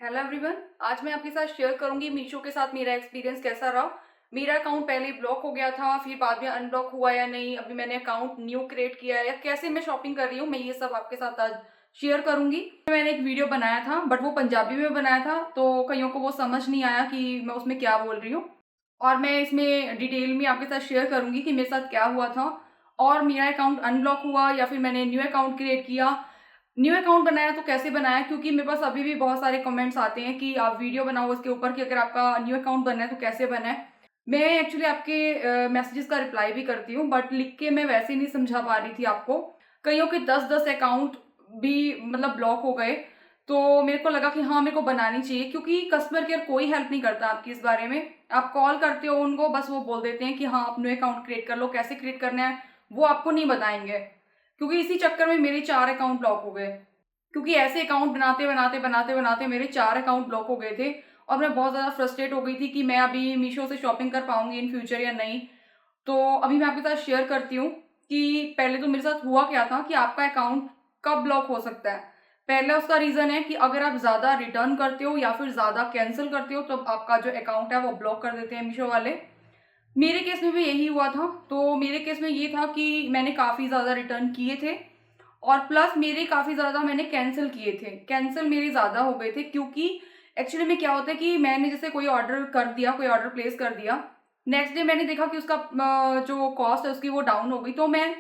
Hello everyone. आज मैं आपके साथ शेयर करूंगी मीशो के साथ मेरा एक्सपीरियंस कैसा रहा। मेरा अकाउंट पहले ब्लॉक हो गया था, फिर बाद में अनब्लॉक हुआ या नहीं, अभी मैंने अकाउंट न्यू क्रिएट किया है या कैसे मैं शॉपिंग कर रही हूँ, मैं ये सब आपके साथ आज शेयर करूंगी। मैंने एक वीडियो बनाया था बट वो पंजाबी में बनाया था, तो कईयों को वो समझ नहीं आया कि मैं उसमें क्या बोल रही हूँ। और मैं इसमें डिटेल में आपके साथ शेयर करूंगी कि मेरे साथ क्या हुआ था और मेरा अकाउंट अनब्लॉक हुआ या फिर मैंने न्यू अकाउंट क्रिएट किया। न्यू अकाउंट बनाया तो कैसे बनाया, क्योंकि मेरे पास अभी भी बहुत सारे कमेंट्स आते हैं कि आप वीडियो बनाओ उसके ऊपर कि अगर आपका न्यू अकाउंट बनना है तो कैसे बना है। मैं एक्चुअली आपके मैसेजेस का रिप्लाई भी करती हूँ बट लिख के मैं वैसे नहीं समझा पा रही थी आपको। कईयों के 10-10 अकाउंट भी मतलब ब्लॉक हो गए, तो मेरे को लगा कि हाँ मेरे को बनानी चाहिए, क्योंकि कस्टमर केयर कोई हेल्प नहीं करता आपकी इस बारे में। आप कॉल करते हो उनको, बस वो बोल देते हैं कि हाँ आप न्यू अकाउंट क्रिएट कर लो, कैसे क्रिएट करना है वो आपको नहीं बताएंगे। क्योंकि इसी चक्कर में मेरे 4 अकाउंट ब्लॉक हो गए, क्योंकि ऐसे अकाउंट बनाते बनाते बनाते बनाते मेरे 4 अकाउंट ब्लॉक हो गए थे। और मैं बहुत ज़्यादा फ्रस्ट्रेट हो गई थी कि मैं अभी मीशो से शॉपिंग कर पाऊंगी इन फ्यूचर या नहीं। तो अभी मैं आपके साथ शेयर करती हूँ कि पहले तो मेरे साथ हुआ क्या था कि आपका अकाउंट कब ब्लॉक हो सकता है। पहला उसका रीज़न है कि अगर आप ज़्यादा रिटर्न करते हो या फिर ज़्यादा कैंसिल करते हो तो आपका जो अकाउंट है वो ब्लॉक कर देते हैं मीशो वाले। मेरे केस में भी यही हुआ था। तो मेरे केस में ये था कि मैंने काफ़ी ज़्यादा रिटर्न किए थे और प्लस मेरे काफ़ी ज़्यादा मैंने कैंसिल किए थे। कैंसिल मेरे ज़्यादा हो गए थे, क्योंकि एक्चुअली में क्या होता है कि मैंने जैसे कोई ऑर्डर कर दिया, कोई ऑर्डर प्लेस कर दिया, नेक्स्ट डे मैंने देखा कि उसका जो कॉस्ट है उसकी वो डाउन हो गई, तो मेरे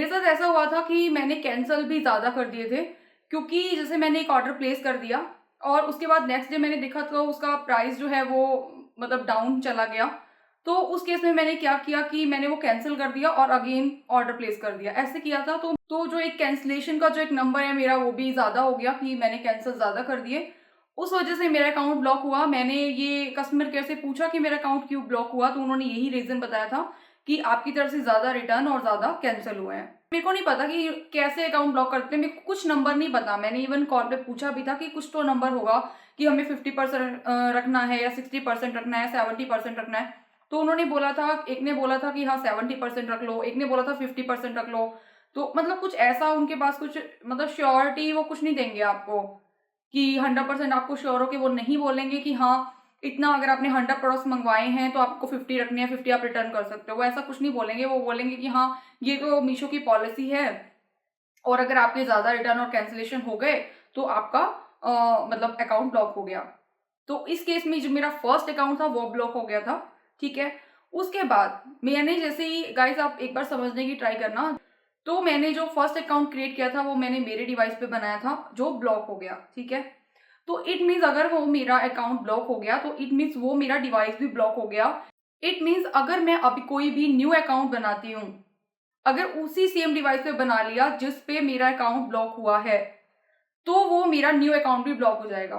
साथ ऐसा हुआ था कि मैंने कैंसल भी ज़्यादा कर दिए थे। क्योंकि जैसे मैंने एक ऑर्डर प्लेस कर दिया और उसके बाद नेक्स्ट डे मैंने देखा तो उसका प्राइस जो है वो मतलब डाउन चला गया। तो उस केस में मैंने क्या किया कि मैंने वो कैंसिल कर दिया और अगेन ऑर्डर प्लेस कर दिया, ऐसे किया था। तो जो एक कैंसिलेशन का जो एक नंबर है मेरा वो भी ज़्यादा हो गया कि मैंने कैंसिल ज़्यादा कर दिए। उस वजह से मेरा अकाउंट ब्लॉक हुआ। मैंने ये कस्टमर केयर से पूछा कि मेरा अकाउंट क्यों ब्लॉक हुआ, तो उन्होंने यही रीज़न बताया था कि आपकी तरफ से ज़्यादा रिटर्न और ज़्यादा कैंसिल हुए हैं। मेरे को नहीं पता कि कैसे अकाउंट ब्लॉक करते हैं, मेरे को कुछ नंबर नहीं पता। मैंने इवन कॉल पे पूछा भी था कि कुछ तो नंबर होगा कि हमें 50% रखना है या 60% रखना है, 70% रखना है। तो उन्होंने बोला था, एक ने बोला था कि हाँ 70% रख लो, एक ने बोला था 50% रख लो। तो मतलब कुछ ऐसा उनके पास कुछ मतलब श्योरिटी वो कुछ नहीं देंगे आपको कि 100% आपको श्योर हो कि वो नहीं बोलेंगे कि हाँ इतना अगर आपने 100 प्रोडक्ट्स मंगवाए हैं तो आपको 50 रखने हैं, 50 आप रिटर्न कर सकते हो। वो ऐसा कुछ नहीं बोलेंगे। वो बोलेंगे कि हाँ ये तो मीशो की पॉलिसी है और अगर आपके ज़्यादा रिटर्न और कैंसिलेशन हो गए तो आपका मतलब अकाउंट ब्लॉक हो गया। तो इस केस में जो मेरा फर्स्ट अकाउंट था वो ब्लॉक हो गया था। ठीक है। उसके बाद मैंने जैसे ही गाइस आप एक बार समझने की ट्राई करना, तो मैंने जो फर्स्ट अकाउंट क्रिएट किया था वो मैंने मेरे डिवाइस पे बनाया था जो ब्लॉक हो गया। ठीक है। तो इट मीन्स अगर वो मेरा अकाउंट ब्लॉक हो गया तो इट मीन्स वो मेरा डिवाइस भी ब्लॉक हो गया। इट मीन्स अगर मैं अभी कोई भी न्यू अकाउंट बनाती हूँ, अगर उसी सेम डिवाइस पे बना लिया जिस पे मेरा अकाउंट ब्लॉक हुआ है, तो वो मेरा न्यू अकाउंट भी ब्लॉक हो जाएगा।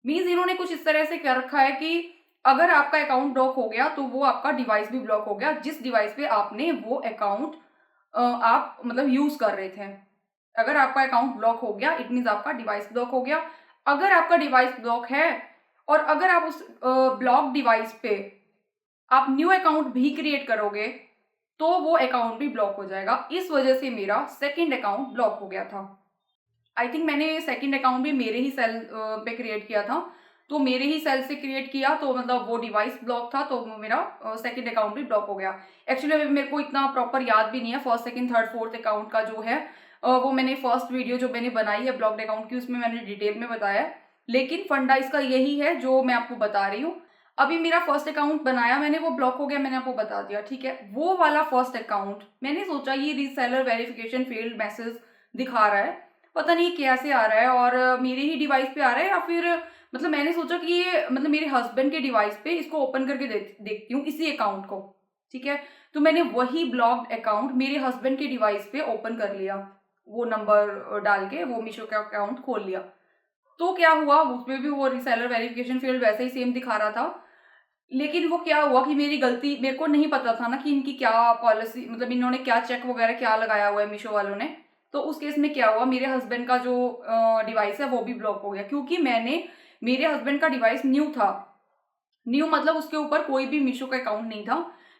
मीन्स इन्होंने कुछ इस तरह से कर रखा है कि अगर आपका अकाउंट ब्लॉक हो गया तो वो आपका डिवाइस भी ब्लॉक हो गया जिस डिवाइस पे आपने वो अकाउंट आप मतलब यूज कर रहे थे। अगर आपका अकाउंट ब्लॉक हो गया इट मीन्स आपका डिवाइस ब्लॉक हो गया। अगर आपका डिवाइस ब्लॉक है और अगर आप उस ब्लॉक डिवाइस पे आप न्यू अकाउंट भी क्रिएट करोगे तो वो अकाउंट भी ब्लॉक हो जाएगा। इस वजह से मेरा सेकंड अकाउंट ब्लॉक हो गया था। आई थिंक मैंने सेकंड अकाउंट भी मेरे ही सेल पे क्रिएट किया था। तो मेरे ही सेल से क्रिएट किया तो मतलब वो डिवाइस ब्लॉक था, तो मेरा सेकंड अकाउंट भी ब्लॉक हो गया। एक्चुअली मेरे को इतना प्रॉपर याद भी नहीं है first second third fourth account का जो है। वो मैंने फर्स्ट वीडियो जो मैंने बनाई है ब्लॉक्ड अकाउंट की उसमें मैंने डिटेल में बताया है। लेकिन फंडा इसका यही है जो मैं आपको बता रही हूँ। अभी मेरा फर्स्ट अकाउंट बनाया मैंने, वो ब्लॉक हो गया, मैंने आपको बता दिया। ठीक है। वो वाला फर्स्ट अकाउंट मैंने सोचा ये रीसेलर वेरिफिकेशन फेल्ड मैसेज दिखा रहा है, पता नहीं कैसे आ रहा है और मेरे ही डिवाइस पे आ रहा है या फिर मतलब मैंने सोचा कि ये मतलब मेरे हस्बैंड के डिवाइस पे इसको ओपन करके देखती हूँ इसी अकाउंट को। ठीक है। तो मैंने वही ब्लॉक्ड अकाउंट मेरे हस्बैंड के डिवाइस पे ओपन कर लिया, वो नंबर डाल के वो मीशो का अकाउंट खोल लिया। तो क्या हुआ उसमें भी वो रिसेलर वेरिफिकेशन फील्ड वैसे ही सेम दिखा रहा था। लेकिन वो क्या हुआ कि मेरी गलती, मेरे को नहीं पता था ना कि इनकी क्या पॉलिसी, मतलब इन्होंने क्या चेक वगैरह क्या लगाया हुआ है मीशो वालों ने। तो उस केस में क्या हुआ, मेरे हस्बैंड का जो डिवाइस है वो भी ब्लॉक हो गया, क्योंकि मैंने मेरे हस्बैंड का डिवाइस न्यू था। न्यू मतलब उसके ऊपर कोई भी मीशो का अकाउंट नहीं था।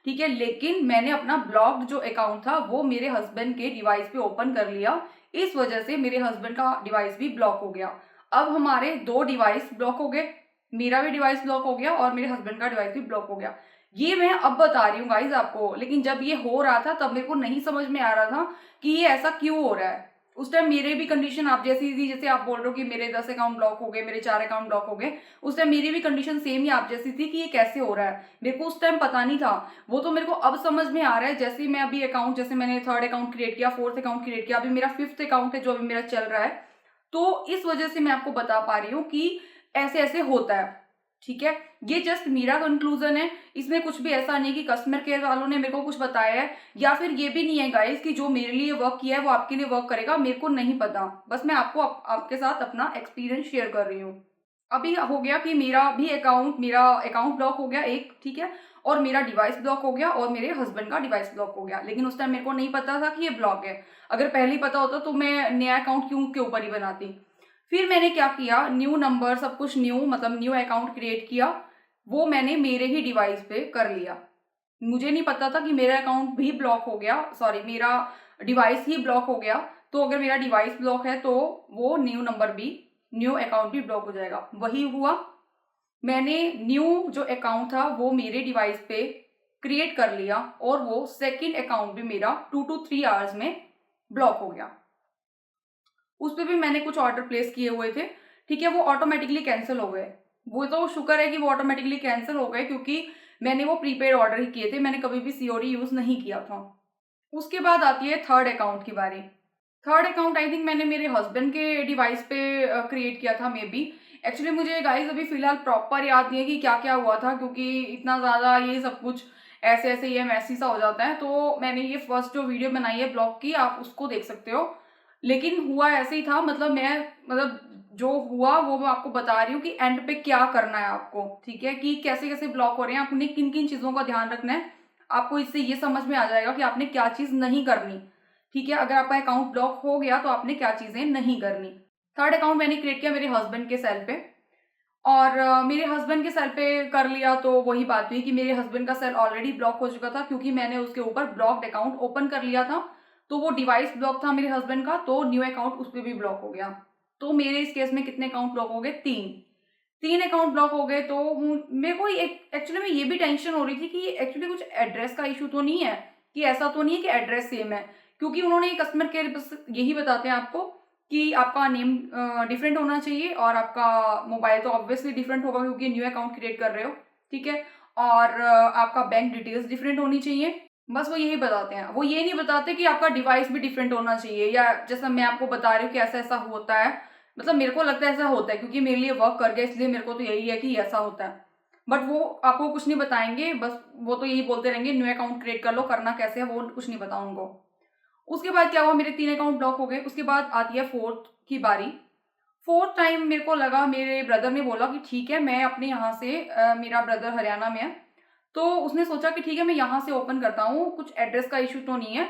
ठीक है, लेकिन मैंने अपना ब्लॉक्ड जो अकाउंट था वो मेरे हस्बैंड के डिवाइस पे ओपन कर लिया। इस वजह से मेरे हस्बैंड का डिवाइस भी ब्लॉक हो गया। अब हमारे 2 डिवाइस ब्लॉक हो गए, मेरा भी डिवाइस ब्लॉक हो गया और मेरे हस्बैंड का डिवाइस भी ब्लॉक हो गया। ये मैं अब बता रही हूँ गाइज आपको, लेकिन जब ये हो रहा था तब मेरे को नहीं समझ में आ रहा था कि ये ऐसा क्यों हो रहा है। उस टाइम मेरे भी कंडीशन आप जैसी थी, जैसे आप बोल रहे हो कि मेरे 10 अकाउंट ब्लॉक हो गए, मेरे 4 अकाउंट ब्लॉक हो गए। उस टाइम मेरी भी कंडीशन सेम ही आप जैसी थी कि ये कैसे हो रहा है। मेरे को उस टाइम पता नहीं था, वो तो मेरे को अब समझ में आ रहा है। जैसे मैं अभी अकाउंट, जैसे मैंने 3rd अकाउंट क्रिएट किया, 4th अकाउंट क्रिएट किया, अभी मेरा 5th अकाउंट है जो अभी मेरा चल रहा है। तो इस वजह से मैं आपको बता पा रही हूँ कि ऐसे ऐसे होता है। ठीक है, ये जस्ट मेरा कंक्लूजन है, इसमें कुछ भी ऐसा नहीं कि कस्टमर केयर वालों ने मेरे को कुछ बताया है, या फिर ये भी नहीं है गाइस कि जो मेरे लिए वर्क किया है वो आपके लिए वर्क करेगा। मेरे को नहीं पता, बस मैं आपको आपके साथ अपना एक्सपीरियंस शेयर कर रही हूँ। अभी हो गया कि मेरा अकाउंट ब्लॉक हो गया एक, ठीक है, और मेरा डिवाइस ब्लॉक हो गया और मेरे हस्बैंड का डिवाइस ब्लॉक हो गया। लेकिन उस टाइम मेरे को नहीं पता था कि ये ब्लॉक है। अगर पहले ही पता होता तो मैं नया अकाउंट क्यों के ऊपर ही बनाती। फिर मैंने क्या किया, न्यू नंबर सब कुछ न्यू, मतलब न्यू अकाउंट क्रिएट किया। वो मैंने मेरे ही डिवाइस पे कर लिया। मुझे नहीं पता था कि मेरा अकाउंट भी ब्लॉक हो गया, सॉरी मेरा डिवाइस ही ब्लॉक हो गया। तो अगर मेरा डिवाइस ब्लॉक है तो वो न्यू अकाउंट भी ब्लॉक हो जाएगा। वही हुआ, मैंने न्यू जो अकाउंट था वो मेरे डिवाइस पे क्रिएट कर लिया और वो सेकंड अकाउंट भी मेरा 2 to 3 आवर्स में ब्लॉक हो गया। उस पे भी मैंने कुछ ऑर्डर प्लेस किए हुए थे, ठीक है, वो ऑटोमेटिकली कैंसिल हो गए। वो तो शुक्र है कि वो ऑटोमेटिकली कैंसिल हो गए, क्योंकि मैंने वो प्रीपेड ऑर्डर ही किए थे, मैंने कभी भी सीओडी यूज नहीं किया था। उसके बाद आती है 3rd अकाउंट की बारी। 3rd अकाउंट आई थिंक मैंने मेरे हस्बैंड के डिवाइस पे क्रिएट किया था मे बी। एक्चुअली मुझे गाइस अभी फिलहाल प्रॉपर याद नहीं है कि क्या क्या हुआ था, क्योंकि इतना ज़्यादा ये सब कुछ ऐसे ऐसे ये मैसी सा हो जाता है। तो मैंने ये फर्स्ट जो वीडियो बनाई है ब्लॉग की, आप उसको देख सकते हो। लेकिन हुआ ऐसे ही था, मतलब जो हुआ वो मैं आपको बता रही हूँ कि एंड पे क्या करना है आपको, ठीक है, कि कैसे कैसे ब्लॉक हो रहे हैं, आपने किन किन चीज़ों का ध्यान रखना है। आपको इससे ये समझ में आ जाएगा कि आपने क्या चीज़ नहीं करनी। ठीक है, अगर आपका अकाउंट ब्लॉक हो गया तो आपने क्या चीज़ें नहीं करनी। 3rd अकाउंट मैंने क्रिएट किया मेरे हस्बैंड के सेल पे, और मेरे हस्बैंड के सेल पे कर लिया। तो वही बात हुई कि मेरे हस्बैंड का सेल ऑलरेडी ब्लॉक हो चुका था, क्योंकि मैंने उसके ऊपर ब्लॉक्ड अकाउंट ओपन कर लिया था। तो वो डिवाइस ब्लॉक था मेरे हस्बैंड का, तो न्यू अकाउंट उस पर भी ब्लॉक हो गया। तो मेरे इस केस में कितने अकाउंट ब्लॉक हो गए? 3 अकाउंट ब्लॉक हो गए। तो मेरे को एक्चुअली में ये भी टेंशन हो रही थी कि एक्चुअली कुछ एड्रेस का इशू तो नहीं है, कि ऐसा तो नहीं है कि एड्रेस सेम है, क्योंकि उन्होंने कस्टमर केयर बस यही बताते हैं आपको कि आपका नेम डिफरेंट होना चाहिए और आपका मोबाइल तो ऑब्वियसली डिफरेंट होगा क्योंकि न्यू अकाउंट क्रिएट कर रहे हो, ठीक है, और आपका बैंक डिटेल्स डिफरेंट होनी चाहिए। बस वो यही बताते हैं, वो ये नहीं बताते कि आपका डिवाइस भी डिफरेंट होना चाहिए, या जैसा मैं आपको बता रही हूँ कि ऐसा ऐसा होता है। मतलब मेरे को लगता है ऐसा होता है, क्योंकि मेरे लिए वर्क कर गया, इसलिए मेरे को तो यही है कि ऐसा होता है। बट वो आपको कुछ नहीं बताएंगे, बस वो तो यही बोलते रहेंगे न्यू अकाउंट क्रिएट कर लो, करना कैसे है वो कुछ नहीं पता उनको। उसके बाद क्या हुआ, मेरे 3 अकाउंट ब्लॉक हो गए। उसके बाद आती है 4th की बारी। 4th टाइम मेरे को लगा, मेरे ब्रदर ने बोला कि ठीक है मैं अपने यहाँ से मेरा ब्रदर हरियाणा में है, तो उसने सोचा कि ठीक है मैं यहाँ से ओपन करता हूँ, कुछ एड्रेस का इशू तो नहीं है।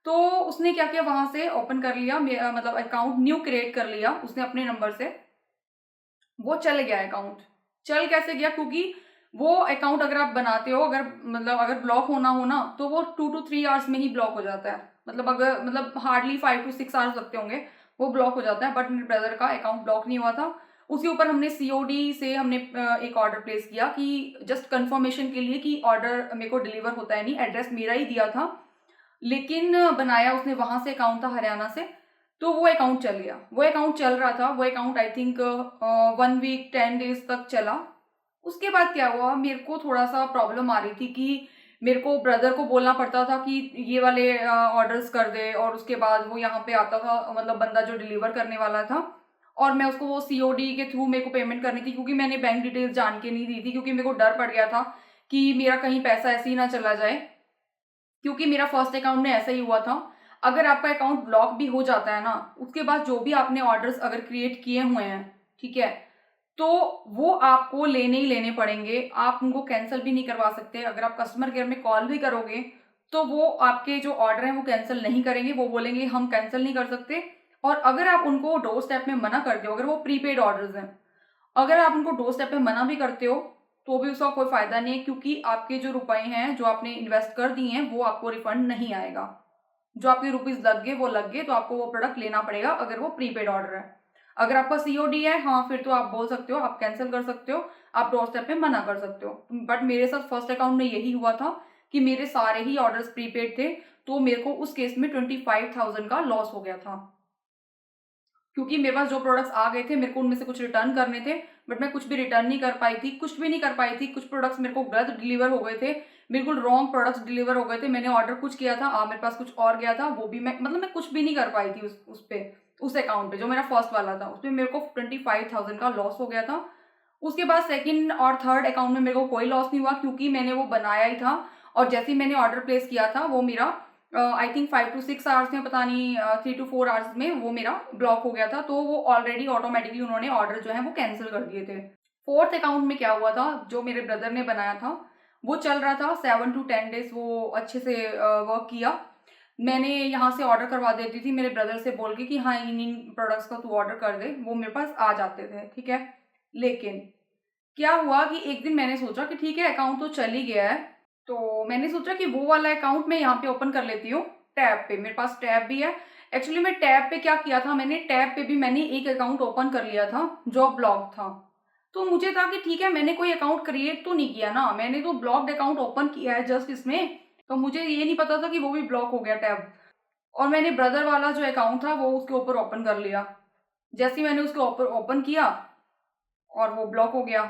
तो उसने क्या किया, वहां से ओपन कर लिया, मतलब अकाउंट न्यू क्रिएट कर लिया उसने अपने नंबर से। वो चल गया अकाउंट। चल कैसे गया, क्योंकि वो अकाउंट अगर आप बनाते हो, अगर ब्लॉक होना हो ना, तो वो 2 to 3 आवर्स में ही ब्लॉक हो जाता है। मतलब हार्डली 5 to 6 आवर्स लगते होंगे, वो ब्लॉक हो जाता है। बट मेरे ब्रदर का अकाउंट ब्लॉक नहीं हुआ था। उसके ऊपर हमने सीओडी से हमने एक ऑर्डर प्लेस किया कि जस्ट कंफर्मेशन के लिए कि ऑर्डर मेरे को डिलीवर होता है नहीं, एड्रेस मेरा ही दिया था, लेकिन बनाया उसने वहां से, अकाउंट था हरियाणा से। तो वो अकाउंट चल गया, वो अकाउंट चल रहा था, वो account I think 1 week 10 days तक चला। उसके बाद क्या हुआ, मेरे को थोड़ा सा प्रॉब्लम आ रही थी कि मेरे को ब्रदर को बोलना पड़ता था कि ये वाले ऑर्डर्स कर दे, और उसके बाद वो यहाँ पे आता था, मतलब बंदा जो डिलीवर करने वाला था, और मैं उसको वो सीओडी के थ्रू मेरे को पेमेंट करनी थी, क्योंकि मैंने बैंक डिटेल्स जान के नहीं दी थी, क्योंकि मेरे को डर पड़ गया था कि मेरा कहीं पैसा ऐसे ही ना चला जाए, क्योंकि मेरा फर्स्ट अकाउंट में ऐसा ही हुआ था। अगर आपका अकाउंट ब्लॉक भी हो जाता है ना, उसके बाद जो भी आपने ऑर्डर्स अगर क्रिएट किए हुए हैं, ठीक है, तो वो आपको लेने ही लेने पड़ेंगे, आप उनको कैंसिल भी नहीं करवा सकते। अगर आप कस्टमर केयर में कॉल भी करोगे तो वो आपके जो ऑर्डर हैं वो कैंसिल नहीं करेंगे, वो बोलेंगे हम कैंसिल नहीं कर सकते। और अगर आप उनको डोर स्टेप में मना करते हो, अगर वो प्रीपेड ऑर्डर्स हैं, अगर आप उनको डोर स्टेप पे मना भी करते हो, तो भी उसका कोई फ़ायदा नहीं है, क्योंकि आपके जो रुपए हैं जो आपने इन्वेस्ट कर दिए हैं वो आपको रिफंड नहीं आएगा। जो आपके रुपीज़ लग गए वो लग गए, तो आपको वो प्रोडक्ट लेना पड़ेगा अगर वो प्रीपेड ऑर्डर है। अगर आपका सीओडी है, हाँ, फिर तो आप बोल सकते हो, आप कैंसिल कर सकते हो, आप डोर स्टेप पे मना कर सकते हो। बट मेरे साथ फर्स्ट अकाउंट में यही हुआ था कि मेरे सारे ही ऑर्डर्स प्रीपेड थे, तो मेरे को उस केस में 25,000 का लॉस हो गया था। क्योंकि मेरे पास जो प्रोडक्ट्स आ गए थे, मेरे को उनमें से कुछ रिटर्न करने थे, बट मैं कुछ भी रिटर्न नहीं कर पाई थी, कुछ भी नहीं कर पाई थी। कुछ प्रोडक्ट्स मेरे को गलत डिलीवर हो गए थे, बिल्कुल रॉन्ग प्रोडक्ट्स डिलीवर हो गए थे। मैंने ऑर्डर कुछ किया था, मेरे पास कुछ और गया था, वो भी मैं कुछ भी नहीं कर पाई थी उस अकाउंट पे जो मेरा फर्स्ट वाला था। उसमें मेरे को 25,000 का लॉस हो गया था। उसके बाद सेकंड और थर्ड अकाउंट में मेरे को कोई लॉस नहीं हुआ, क्योंकि मैंने वो बनाया ही था, और जैसे ही मैंने ऑर्डर प्लेस किया था वो मेरा आई थिंक 5 टू 6 आवर्स में, पता नहीं 3 टू 4 आवर्स में वो मेरा ब्लॉक हो गया था। तो वो ऑलरेडी ऑटोमेटिकली उन्होंने ऑर्डर जो है वो कैंसिल कर दिए थे। फोर्थ अकाउंट में क्या हुआ था, जो मेरे ब्रदर ने बनाया था, वो चल रहा था 7 टू 10 डेज, वो अच्छे से वर्क किया। मैंने यहाँ से ऑर्डर करवा देती थी मेरे ब्रदर से बोल के कि हाँ इन प्रोडक्ट्स का तू ऑर्डर कर दे, वो मेरे पास आ जाते थे, ठीक है। लेकिन क्या हुआ कि एक दिन मैंने सोचा कि ठीक है अकाउंट तो चल ही गया है, तो मैंने सोचा कि वो वाला अकाउंट मैं यहाँ पे ओपन कर लेती हूँ टैब पे। मेरे पास टैब भी है। एक्चुअली मैं टैब पे क्या किया था, मैंने टैब पे भी मैंने एक अकाउंट ओपन कर लिया था जो ब्लॉक था। तो मुझे था कि ठीक है मैंने कोई अकाउंट क्रिएट तो नहीं किया ना, मैंने तो ब्लॉक्ड अकाउंट ओपन किया है जस्ट इसमें। तो मुझे ये नहीं पता था कि वो भी ब्लॉक हो गया टैब। और मैंने ब्रदर वाला जो अकाउंट था वो उसके ऊपर ओपन कर लिया। जैसे ही मैंने उसके ऊपर ओपन किया और वो ब्लॉक हो गया।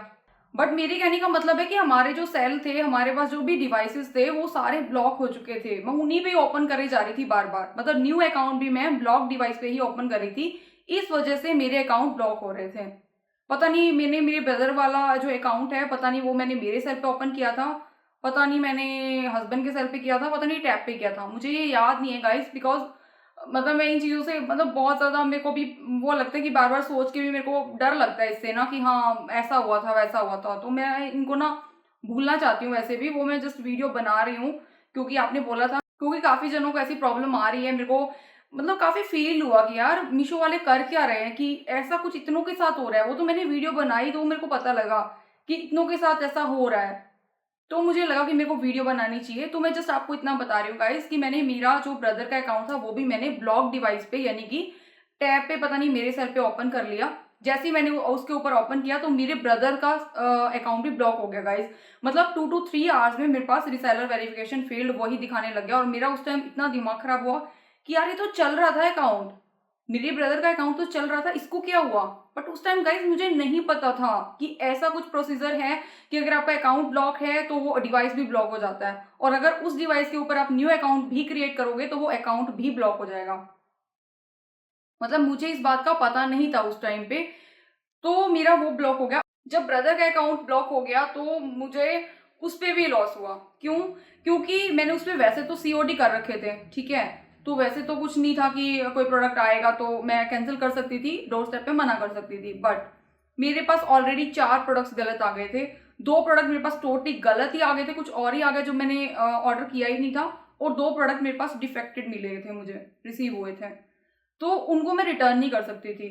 बट मेरे कहने का मतलब है कि हमारे जो सेल थे, हमारे पास जो भी डिवाइसेस थे, वो सारे ब्लॉक हो चुके थे। मैं उन्हीं पे ओपन करे जा रही थी बार बार, मतलब न्यू अकाउंट भी मैं ब्लॉक डिवाइस पे ही ओपन कर रही थी। इस वजह से मेरे अकाउंट ब्लॉक हो रहे थे। पता नहीं मैंने मेरे ब्रदर वाला जो अकाउंट है, पता नहीं वो मैंने मेरे सेल पे ओपन किया था, पता नहीं मैंने हस्बैंड के सेल पे किया था, पता नहीं टैब पे किया था, मुझे ये याद नहीं है गाइस। बिकॉज मतलब मैं इन चीज़ों से मतलब बहुत ज़्यादा मेरे को भी वो लगता है कि बार बार सोच के भी मेरे को डर लगता है इससे ना, कि हाँ ऐसा हुआ था वैसा हुआ था। तो मैं इनको ना भूलना चाहती हूँ। वैसे भी वो मैं जस्ट वीडियो बना रही हूँ क्योंकि आपने बोला था, क्योंकि काफ़ी जनों को ऐसी प्रॉब्लम आ रही है। मेरे को मतलब काफ़ी फील हुआ कि यार मीशो वाले कर क्या रहे हैं, कि ऐसा कुछ इतनों के साथ हो रहा है। वो तो मैंने वीडियो बनाई तो मेरे को पता लगा कि इतनों के साथ ऐसा हो रहा है, तो मुझे लगा कि मेरे को वीडियो बनानी चाहिए। तो मैं जस्ट आपको इतना बता रही हूँ गाइस कि मैंने मेरा जो ब्रदर का अकाउंट था वो भी मैंने ब्लॉक डिवाइस पे, यानी कि टैब पे, पता नहीं मेरे सेल पे ओपन कर लिया। जैसे ही मैंने उसके ऊपर ओपन किया तो मेरे ब्रदर का अकाउंट भी ब्लॉक हो गया गाइस। मतलब 2 टू 3 आवर्स में मेरे पास रिसेलर वेरिफिकेशन फेल्ड वही दिखाने लग गया। और मेरा उस टाइम इतना दिमाग खराब हुआ कि यार ये तो चल रहा था अकाउंट, मेरे ब्रदर का अकाउंट तो चल रहा था, इसको क्या हुआ। बट उस टाइम गाइस मुझे नहीं पता था कि ऐसा कुछ प्रोसीजर है कि अगर आपका अकाउंट ब्लॉक है तो वो डिवाइस भी ब्लॉक हो जाता है, और अगर उस डिवाइस के ऊपर आप न्यू अकाउंट भी क्रिएट करोगे तो वो अकाउंट भी ब्लॉक हो जाएगा। मतलब मुझे इस बात का पता नहीं था उस टाइम पे, तो मेरा वो ब्लॉक हो गया। जब ब्रदर का अकाउंट ब्लॉक हो गया तो मुझे उस पे भी लॉस हुआ। क्यों? क्योंकि मैंने उस पे वैसे तो सीओडी कर रखे थे, ठीक है, तो वैसे तो कुछ नहीं था कि कोई प्रोडक्ट आएगा तो मैं कैंसिल कर सकती थी, डोर स्टेप पे मना कर सकती थी। बट मेरे पास ऑलरेडी 4 प्रोडक्ट्स गलत आ गए थे। 2 प्रोडक्ट मेरे पास टोटली गलत ही आ गए थे, कुछ और ही आ गया जो मैंने ऑर्डर किया ही नहीं था, और 2 प्रोडक्ट मेरे पास डिफेक्टेड मिले थे, मुझे रिसीव हुए थे, तो उनको मैं रिटर्न नहीं कर सकती थी।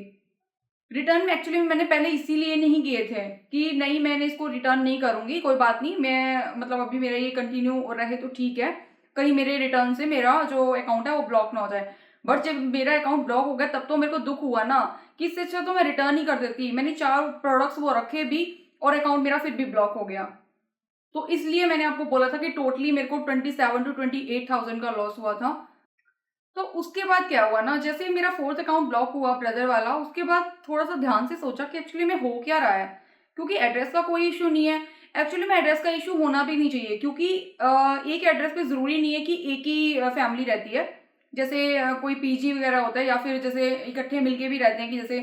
रिटर्न एक्चुअली मैंने पहले इसीलिए नहीं किए थे कि नहीं मैंने इसको रिटर्न नहीं करूंगी, कोई बात नहीं, मैं मतलब अभी मेरा ये कंटिन्यू रहे तो ठीक है, कहीं मेरे रिटर्न से मेरा जो अकाउंट है वो ब्लॉक ना हो जाए। बट जब मेरा अकाउंट ब्लॉक हो गया तब तो मेरे को दुख हुआ ना, कि इससे अच्छा तो मैं रिटर्न ही कर देती। मैंने 4 प्रोडक्ट्स वो रखे भी और अकाउंट मेरा फिर भी ब्लॉक हो गया। तो इसलिए मैंने आपको बोला था कि टोटली मेरे को 27 टू 28,000 का लॉस हुआ था। तो उसके बाद क्या हुआ ना, जैसे मेरा फोर्थ अकाउंट ब्लॉक हुआ ब्रदर वाला, उसके बाद थोड़ा सा ध्यान से सोचा कि एक्चुअली में हो क्या रहा है, क्योंकि एड्रेस का कोई इशू नहीं है। एक्चुअली में एड्रेस का इशू होना भी नहीं चाहिए, क्योंकि एक एड्रेस पे ज़रूरी नहीं है कि एक ही फैमिली रहती है। जैसे कोई पीजी वगैरह होता है, या फिर जैसे इकट्ठे मिलके भी रहते हैं, कि जैसे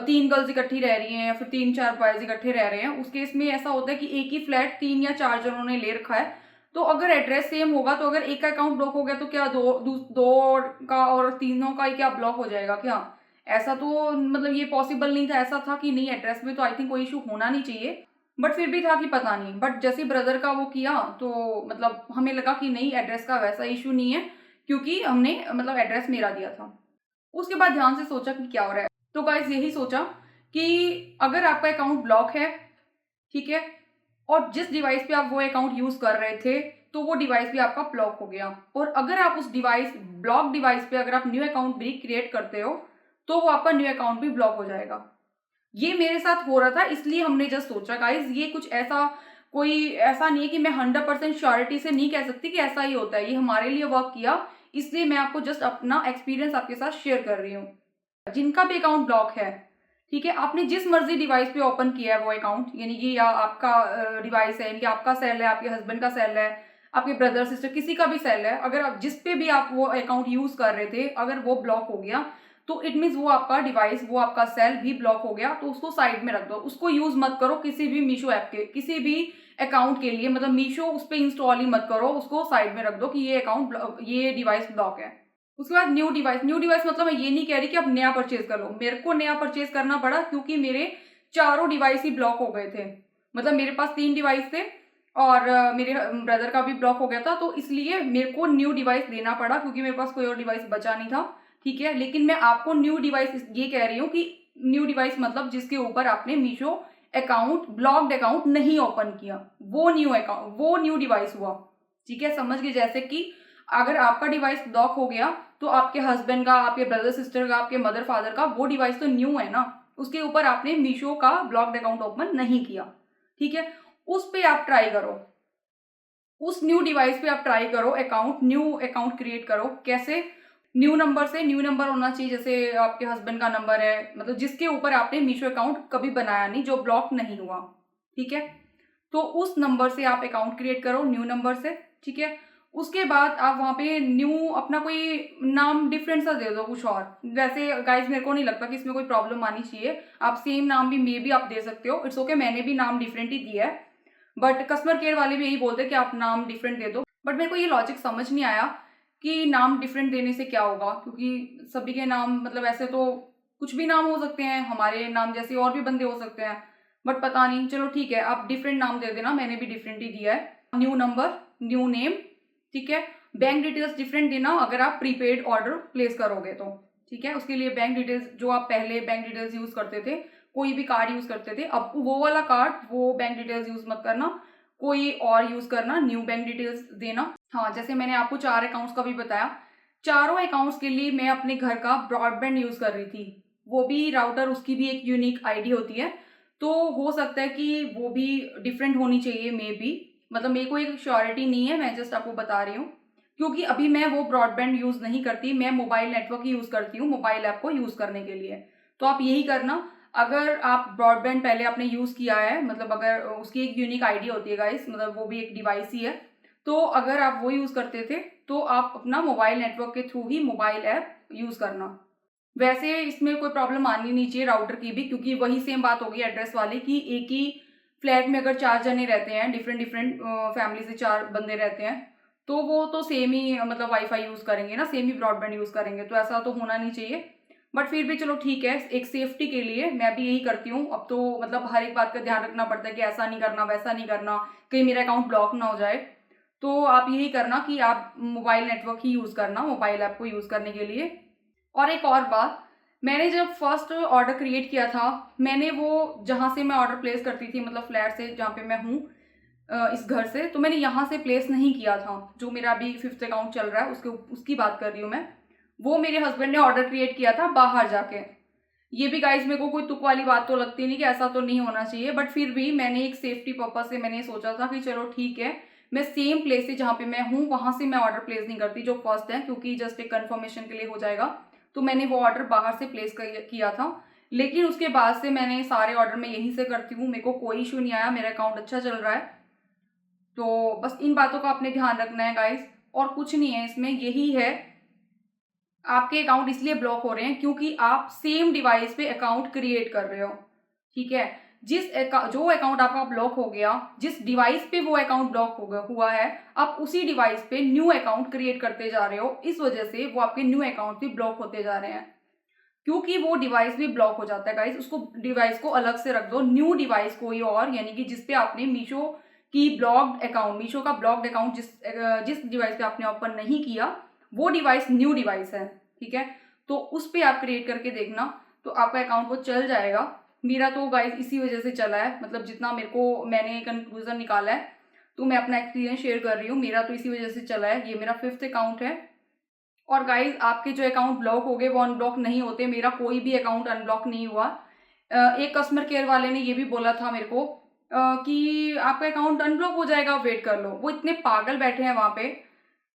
3 गर्ल्स इकट्ठी रह रही हैं या फिर 3-4 बॉयज इकट्ठे रह रहे हैं। उस केस में ऐसा होता है कि एक ही फ्लैट 3 या 4 जनों ने ले रखा है। तो अगर एड्रेस सेम होगा तो अगर एक का अकाउंट ब्लॉक हो गया तो क्या दो का और तीनों का ही क्या ब्लॉक हो जाएगा क्या? ऐसा तो मतलब ये पॉसिबल नहीं था। ऐसा था कि नहीं एड्रेस में तो आई थिंक कोई इशू होना नहीं चाहिए, बट फिर भी था कि पता नहीं। बट जैसे ब्रदर का वो किया तो मतलब हमें लगा कि नहीं एड्रेस का वैसा इशू नहीं है, क्योंकि हमने मतलब एड्रेस मेरा दिया था। उसके बाद ध्यान से सोचा कि क्या हो रहा है, तो गाइस यही सोचा कि अगर आपका अकाउंट ब्लॉक है, ठीक है, और जिस डिवाइस पे आप वो अकाउंट यूज कर रहे थे तो वो डिवाइस भी आपका ब्लॉक हो गया। और अगर आप उस ब्लॉक डिवाइस पे अगर आप न्यू अकाउंट भी क्रिएट करते हो तो वो आपका न्यू अकाउंट भी ब्लॉक हो जाएगा। ये मेरे साथ हो रहा था, इसलिए हमने जस्ट सोचा गाइज, ये कुछ ऐसा कोई ऐसा नहीं है कि मैं 100% श्योरिटी से नहीं कह सकती कि ऐसा ही होता है, ये हमारे लिए वर्क किया, इसलिए मैं आपको जस्ट अपना एक्सपीरियंस आपके साथ शेयर कर रही हूँ। जिनका भी अकाउंट ब्लॉक है, ठीक है, आपने जिस मर्जी डिवाइस पे ओपन किया है वो अकाउंट, यानी कि या आपका डिवाइस है, यानी कि आपका सेल है, आपके हस्बैंड का सेल है, आपके ब्रदर सिस्टर किसी का भी सेल है, अगर आप जिस पे भी आप वो अकाउंट यूज कर रहे थे अगर वो ब्लॉक हो गया तो इट मीन्स वो आपका डिवाइस, वो आपका सेल भी ब्लॉक हो गया। तो उसको साइड में रख दो, उसको यूज मत करो किसी भी मीशो ऐप के किसी भी अकाउंट के लिए, मतलब मीशो उस पर इंस्टॉल ही मत करो, उसको साइड में रख दो कि ये अकाउंट, ये डिवाइस ब्लॉक है। उसके बाद न्यू डिवाइस मतलब मैं ये नहीं कह रही कि आप नया परचेज कर लो, मेरे को नया परचेज करना पड़ा क्योंकि मेरे चारों डिवाइस ही ब्लॉक हो गए थे। मतलब मेरे पास 3 डिवाइस थे और मेरे ब्रदर का भी ब्लॉक हो गया था, तो इसलिए मेरे को न्यू डिवाइस लेना पड़ा क्योंकि मेरे पास कोई और डिवाइस बचा नहीं था, ठीक है। लेकिन मैं आपको न्यू डिवाइस ये कह रही हूँ कि न्यू डिवाइस मतलब जिसके ऊपर आपने मीशो अकाउंट, ब्लॉक्ड अकाउंट नहीं ओपन किया, वो न्यू अकाउंट, वो न्यू डिवाइस हुआ, ठीक है। समझ गए? जैसे कि अगर आपका डिवाइस ब्लॉक हो गया तो आपके हस्बैंड का, आपके ब्रदर सिस्टर का, आपके मदर फादर का वो डिवाइस तो न्यू है ना, उसके ऊपर आपने मीशो का ब्लॉक्ड अकाउंट ओपन नहीं किया, ठीक है। उस पे आप ट्राई करो, उस न्यू डिवाइस पे आप ट्राई करो अकाउंट, न्यू अकाउंट क्रिएट करो। कैसे? न्यू नंबर से, न्यू नंबर होना चाहिए जैसे आपके हस्बैंड का नंबर है, मतलब जिसके ऊपर आपने मीशो अकाउंट कभी बनाया नहीं, जो ब्लॉक नहीं हुआ, ठीक है। तो उस नंबर से आप अकाउंट क्रिएट करो, न्यू नंबर से, ठीक है। उसके बाद आप वहाँ पे न्यू अपना कोई नाम डिफरेंट सा दे दो कुछ और। वैसे गाइज मेरे को नहीं लगता कि इसमें कोई प्रॉब्लम आनी चाहिए, आप सेम नाम भी मे भी आप दे सकते हो, इट्स ओके। मैंने भी नाम डिफरेंट ही दिया है, बट कस्टमर केयर वाले भी यही बोलते हैं कि आप नाम डिफरेंट दे दो। बट मेरे को ये लॉजिक समझ नहीं आया कि नाम डिफरेंट देने से क्या होगा, क्योंकि सभी के नाम, मतलब ऐसे तो कुछ भी नाम हो सकते हैं, हमारे नाम जैसे और भी बंदे हो सकते हैं, बट पता नहीं, चलो ठीक है, आप डिफरेंट नाम दे देना, मैंने भी डिफरेंट ही दिया है। न्यू नंबर, न्यू नेम, ठीक है। बैंक डिटेल्स डिफरेंट देना अगर आप प्रीपेड ऑर्डर प्लेस करोगे तो, ठीक है। उसके लिए बैंक डिटेल्स, जो आप पहले बैंक डिटेल्स यूज करते थे, कोई भी कार्ड यूज करते थे, अब वो वाला कार्ड, वो बैंक डिटेल्स यूज मत करना, कोई और यूज करना, न्यू बैंक डिटेल्स देना। हाँ, जैसे मैंने आपको 4 अकाउंट्स का भी बताया, चारों अकाउंट्स के लिए मैं अपने घर का ब्रॉडबैंड यूज कर रही थी, वो भी राउटर, उसकी भी एक यूनिक आईडी होती है, तो हो सकता है कि वो भी डिफरेंट होनी चाहिए मे बी, मतलब मेरे को एक श्योरिटी नहीं है, मैं जस्ट आपको बता रही हूँ। क्योंकि अभी मैं वो ब्रॉडबैंड यूज नहीं करती, मैं मोबाइल नेटवर्क ही यूज करती हूँ मोबाइल ऐप को यूज करने के लिए। तो आप यही करना, अगर आप ब्रॉडबैंड पहले आपने यूज किया है, मतलब अगर उसकी एक यूनिक आईडी होती है गाइस, मतलब वो भी एक डिवाइस ही है, तो अगर आप वो यूज करते थे तो आप अपना मोबाइल नेटवर्क के थ्रू ही मोबाइल ऐप यूज करना। वैसे इसमें कोई प्रॉब्लम आनी नहीं चाहिए राउटर की भी, क्योंकि वही सेम बात होगी एड्रेस वाली की, एक ही फ्लैट में अगर 4 जने रहते हैं, डिफरेंट डिफरेंट फैमिली से 4 बंदे रहते हैं, तो वो तो सेम ही मतलब वाईफाई यूज करेंगे ना, सेम ही ब्रॉडबैंड यूज करेंगे, तो ऐसा तो होना नहीं चाहिए। बट फिर भी चलो ठीक है, एक सेफ्टी के लिए मैं भी यही करती हूँ। अब तो मतलब हर एक बात का ध्यान रखना पड़ता है कि ऐसा नहीं करना, वैसा नहीं करना, कहीं मेरा अकाउंट ब्लॉक ना हो जाए। तो आप यही करना कि आप मोबाइल नेटवर्क ही यूज करना मोबाइल ऐप को यूज करने के लिए। और एक और बात, मैंने जब फर्स्ट ऑर्डर क्रिएट किया था, मैंने वो जहाँ से मैं ऑर्डर प्लेस करती थी, मतलब फ्लैट से जहाँ पे मैं हूँ, इस घर से, तो मैंने यहाँ से प्लेस नहीं किया था। जो मेरा अभी 5th अकाउंट चल रहा है उसकी बात कर रही हूँ मैं, वो मेरे हस्बैंड ने ऑर्डर क्रिएट किया था बाहर जाके। ये भी गाइज मेरे को कोई तुक वाली बात तो लगती नहीं कि ऐसा तो नहीं होना चाहिए, बट फिर भी मैंने एक सेफ्टी पर्पज से मैंने सोचा था कि चलो ठीक है, मैं सेम प्लेस से जहाँ पे मैं हूँ वहां से मैं ऑर्डर प्लेस नहीं करती जो फर्स्ट है, क्योंकि जस्ट एक कंफर्मेशन के लिए हो जाएगा। तो मैंने वो ऑर्डर बाहर से प्लेस किया था, लेकिन उसके बाद से मैंने सारे ऑर्डर मैं यहीं से करती हूँ, मेरे को कोई इशू नहीं आया, मेरा अकाउंट अच्छा चल रहा है। तो बस इन बातों का आपने ध्यान रखना है गाइस, और कुछ नहीं है इसमें, यही है। आपके अकाउंट इसलिए ब्लॉक हो रहे हैं क्योंकि आप सेम डिवाइस पे अकाउंट क्रिएट कर रहे हो, ठीक है। जो अकाउंट आपका ब्लॉक हो गया, जिस डिवाइस पे वो अकाउंट ब्लॉक हुआ है, आप उसी डिवाइस पे न्यू अकाउंट क्रिएट करते जा रहे हो, इस वजह से वो आपके न्यू अकाउंट भी ब्लॉक होते जा रहे हैं। क्योंकि वो डिवाइस भी ब्लॉक हो जाता है गाइस, उसको डिवाइस को अलग से रख दो, न्यू डिवाइस कोई और, यानी कि जिसपे आपने मीशो की ब्लॉक्ड अकाउंट, मीशो का ब्लॉक्ड अकाउंट जिस डिवाइस पे आपने ओपन नहीं किया, वो डिवाइस न्यू डिवाइस है, ठीक है। तो उस पे आप क्रिएट करके देखना, तो आपका अकाउंट वो चल जाएगा। मेरा तो गाइस इसी वजह से चला है, मतलब जितना मेरे को मैंने कंक्लूजन निकाला है, तो मैं अपना एक्सपीरियंस शेयर कर रही हूँ। मेरा तो इसी वजह से चला है। ये मेरा 5th अकाउंट है। और गाइस आपके जो अकाउंट ब्लॉक हो गए वो अनब्लॉक नहीं होते। मेरा कोई भी अकाउंट अनब्लॉक नहीं हुआ। एक कस्टमर केयर वाले ने ये भी बोला था मेरे को कि आपका अकाउंट अनब्लॉक हो जाएगा, वेट कर लो। वो इतने पागल बैठे हैं वहाँ पे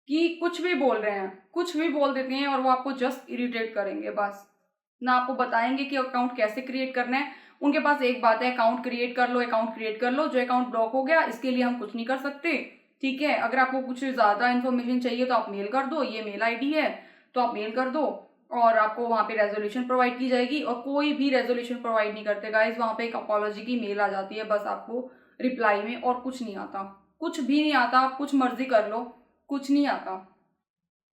कि कुछ भी बोल रहे हैं, कुछ भी बोल देते हैं और वो आपको जस्ट इरिटेट करेंगे बस। ना आपको बताएंगे कि अकाउंट कैसे क्रिएट करना है। उनके पास एक बात है, अकाउंट क्रिएट कर लो, अकाउंट क्रिएट कर लो। जो अकाउंट ब्लॉक हो गया इसके लिए हम कुछ नहीं कर सकते, ठीक है। अगर आपको कुछ ज़्यादा इन्फॉर्मेशन चाहिए तो आप मेल कर दो, ये मेल आईडी है, तो आप मेल कर दो और आपको वहाँ पे रेजोल्यूशन प्रोवाइड की जाएगी। और कोई भी रेजोल्यूशन प्रोवाइड नहीं करते गाइज, वहाँ पे एक अपॉलॉजी की मेल आ जाती है बस आपको रिप्लाई में, और कुछ नहीं आता, कुछ भी नहीं आता। आप कुछ मर्जी कर लो, कुछ नहीं आता।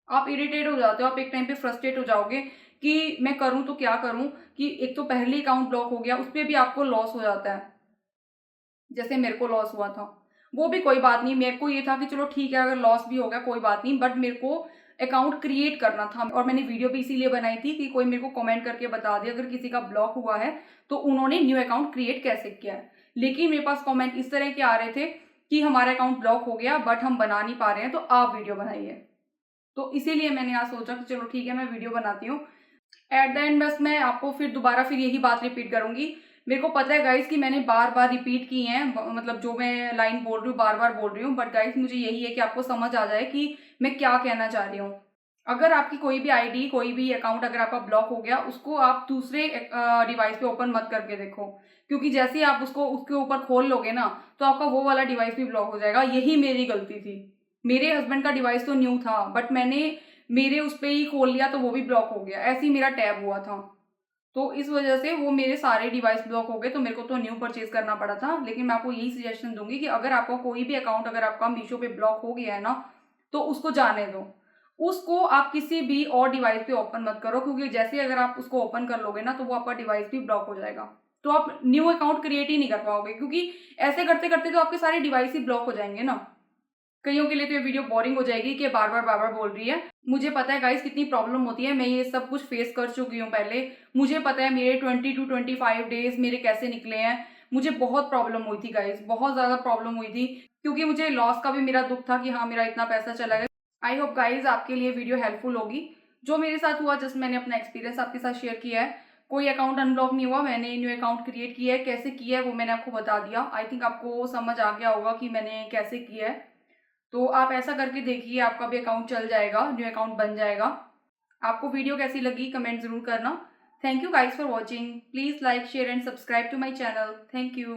आप इरिटेट हो जाते हो, आप एक टाइम पे फ्रस्ट्रेट हो जाओगे कि मैं करूं तो क्या करूं, कि एक तो पहले अकाउंट ब्लॉक हो गया, उस पर भी आपको लॉस हो जाता है, जैसे मेरे को लॉस हुआ था। वो भी कोई बात नहीं, मेरे को ये था कि चलो ठीक है अगर लॉस भी हो गया कोई बात नहीं, बट मेरे को अकाउंट क्रिएट करना था। और मैंने वीडियो भी इसीलिए बनाई थी कि कोई मेरे को कमेंट करके बता दे अगर किसी का ब्लॉक हुआ है तो उन्होंने न्यू अकाउंट क्रिएट कैसे किया है। लेकिन मेरे पास कमेंट इस तरह के आ रहे थे कि हमारा अकाउंट ब्लॉक हो गया बट हम बना नहीं पा रहे हैं, तो आप वीडियो बनाइए। तो इसीलिए मैंने आज सोचा कि चलो ठीक है मैं वीडियो बनाती हूँ। एट द एंड बस मैं आपको फिर दोबारा फिर यही बात रिपीट करूंगी। मेरे को पता है गाइस कि मैंने बार बार रिपीट की हैं, मतलब जो मैं लाइन बोल रही हूँ बार बार बोल रही हूँ, बट गाइस मुझे यही है कि आपको समझ आ जाए कि मैं क्या कहना चाह रही हूँ। अगर आपकी कोई भी आईडी, कोई भी अकाउंट अगर आपका ब्लॉक हो गया, उसको आप दूसरे डिवाइस पे ओपन मत करके देखो, क्योंकि जैसे ही आप उसको उसके ऊपर खोल लोगे ना तो आपका वो वाला डिवाइस भी ब्लॉक हो जाएगा। यही मेरी गलती थी। मेरे हस्बैंड का डिवाइस तो न्यू था बट मैंने मेरे उस पर ही खोल लिया तो वो भी ब्लॉक हो गया। ऐसे ही मेरा टैब हुआ था, तो इस वजह से वो मेरे सारे डिवाइस ब्लॉक हो गए, तो मेरे को तो न्यू परचेज करना पड़ा था। लेकिन मैं आपको यही सजेशन दूंगी कि अगर आपका कोई भी अकाउंट अगर आपका मीशो पे ब्लॉक हो गया है ना, तो उसको जाने दो। उसको आप किसी भी और डिवाइस पे ओपन मत करो, क्योंकि जैसे अगर आप उसको ओपन कर लोगे ना तो वो आपका डिवाइस भी ब्लॉक हो जाएगा। तो आप न्यू अकाउंट क्रिएट ही नहीं कर पाओगे, क्योंकि ऐसे करते करते तो आपके सारे डिवाइस ही ब्लॉक हो जाएंगे ना। कईयों के लिए तो ये वीडियो बोरिंग हो जाएगी कि बार बार बोल रही है। मुझे पता है गाइस कितनी प्रॉब्लम होती है, मैं ये सब कुछ फेस कर चुकी हूँ पहले। मुझे पता है मेरे 20 to 25 डेज मेरे कैसे निकले हैं। मुझे बहुत प्रॉब्लम हुई थी गाइस, बहुत ज़्यादा प्रॉब्लम हुई थी, क्योंकि मुझे लॉस का भी मेरा दुख था कि हाँ मेरा इतना पैसा चला गया। आई होप गाइज आपके लिए वीडियो हेल्पफुल होगी। जो मेरे साथ हुआ जस्ट मैंने अपना एक्सपीरियंस आपके साथ शेयर किया है। कोई अकाउंट अनब्लॉक नहीं हुआ, मैंने न्यू अकाउंट क्रिएट किया है। कैसे किया है वो मैंने आपको बता दिया। आई थिंक आपको समझ आ गया होगा कि मैंने कैसे किया है। तो आप ऐसा करके देखिए, आपका भी अकाउंट चल जाएगा, न्यू अकाउंट बन जाएगा। आपको वीडियो कैसी लगी कमेंट जरूर करना। Thank you guys for watching. Please like share and subscribe to my channel. Thank you.